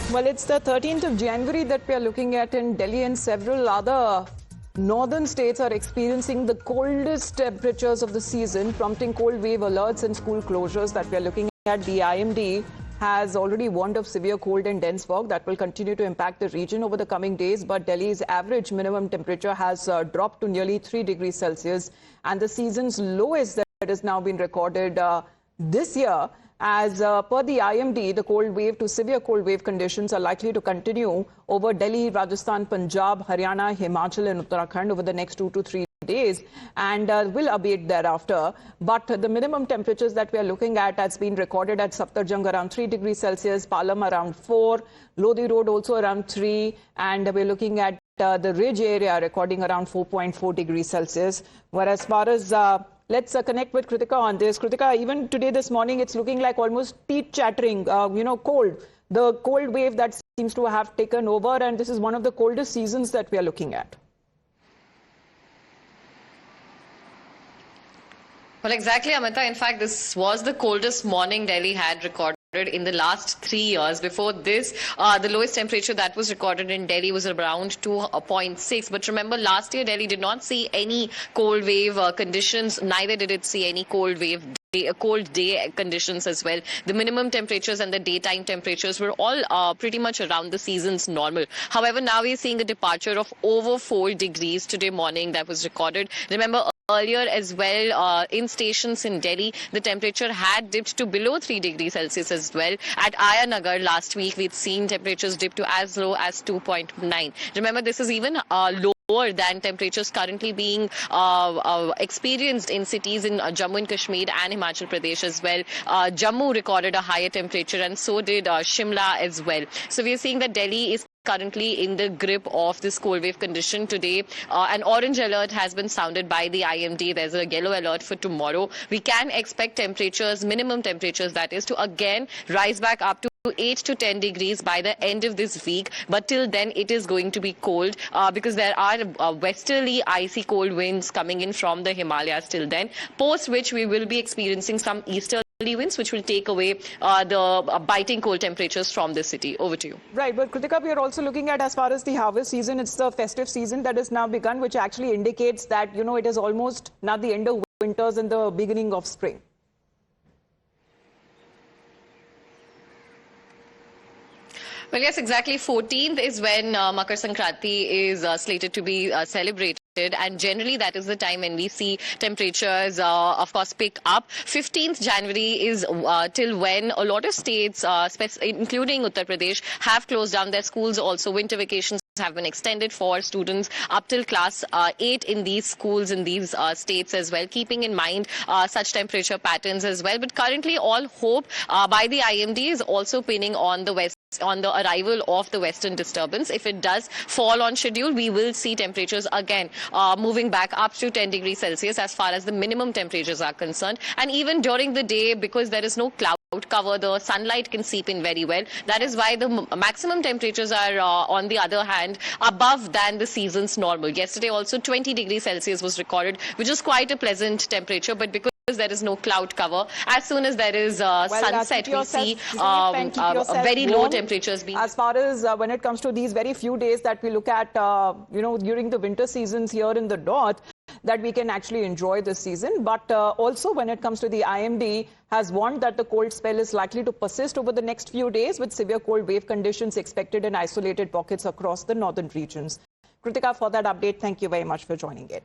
Well, it's the 13th of January that we are looking at in Delhi, and several other northern states are experiencing the coldest temperatures of the season, prompting cold wave alerts and school closures that we are looking at. The IMD has already warned of severe cold and dense fog that will continue to impact the region over the coming days. But Delhi's average minimum temperature has dropped to nearly 3 degrees Celsius, and the season's lowest that has now been recorded this year. As per the IMD, the cold wave to severe cold wave conditions are likely to continue over Delhi, Rajasthan, Punjab, Haryana, Himachal and Uttarakhand over the next 2 to 3 days, and will abate thereafter. But the minimum temperatures that we are looking at has been recorded at Safdarjung around 3 degrees Celsius, Palam around 4, Lodi Road also around 3, and we're looking at the Ridge area recording around 4.4 degrees Celsius. Whereas far as let's connect with Kritika on this. Kritika, even today, this morning, it's looking like almost teeth chattering, cold. The cold wave that seems to have taken over, and this is one of the coldest seasons that we are looking at. Well, exactly, Amita. In fact, this was the coldest morning Delhi had recorded in the last 3 years. Before this, the lowest temperature that was recorded in Delhi was around 2.6. But remember, last year Delhi did not see any cold wave conditions. Neither did it see any cold day conditions as well. The minimum temperatures and the daytime temperatures were all pretty much around the season's normal. However, now we're seeing a departure of over 4 degrees today morning that was recorded. Remember, earlier as well, in stations in Delhi, the temperature had dipped to below 3 degrees Celsius as well. At Ayanagar last week, we'd seen temperatures dip to as low as 2.9. Remember, this is even lower than temperatures currently being experienced in cities in Jammu and Kashmir and Himachal Pradesh as well. Jammu recorded a higher temperature, and so did Shimla as well. So we are seeing that Delhi is currently in the grip of this cold wave condition today. An orange alert has been sounded by the IMD. There's a yellow alert for tomorrow. We can expect temperatures, minimum temperatures that is, to again rise back up to 8 to 10 degrees by the end of this week. But till then, it is going to be cold because there are westerly icy cold winds coming in from the Himalayas till then, post which we will be experiencing some easterly winds which will take away the biting cold temperatures from the city. Over to you. Right, but Kritika, we are also looking at, as far as the harvest season, it's the festive season that has now begun, which actually indicates that, it is almost now the end of winters and the beginning of spring. Well, yes, exactly. 14th is when Makar Sankranti is slated to be celebrated. And generally, that is the time when we see temperatures, of course, pick up. 15th January is till when a lot of states, including Uttar Pradesh, have closed down their schools. Also, winter vacations have been extended for students up till class 8 in these schools in these states as well, keeping in mind such temperature patterns as well. But currently, all hope by the IMD is also pinning on the arrival of the western disturbance. If it does fall on schedule, we will see temperatures again moving back up to 10 degrees Celsius as far as the minimum temperatures are concerned. And even during the day, because there is no cloud cover, the sunlight can seep in very well. That is why the maximum temperatures are, on the other hand, above than the season's normal. Yesterday also 20 degrees Celsius was recorded, which is quite a pleasant temperature, but because there is no cloud cover, as soon as there is sunset, we see very low temperatures being. As far as when it comes to these very few days that we look at, during the winter seasons here in the north, that we can actually enjoy this season. But also when it comes to the IMD has warned that the cold spell is likely to persist over the next few days, with severe cold wave conditions expected in isolated pockets across the northern regions. Kritika, for that update, thank you very much for joining in.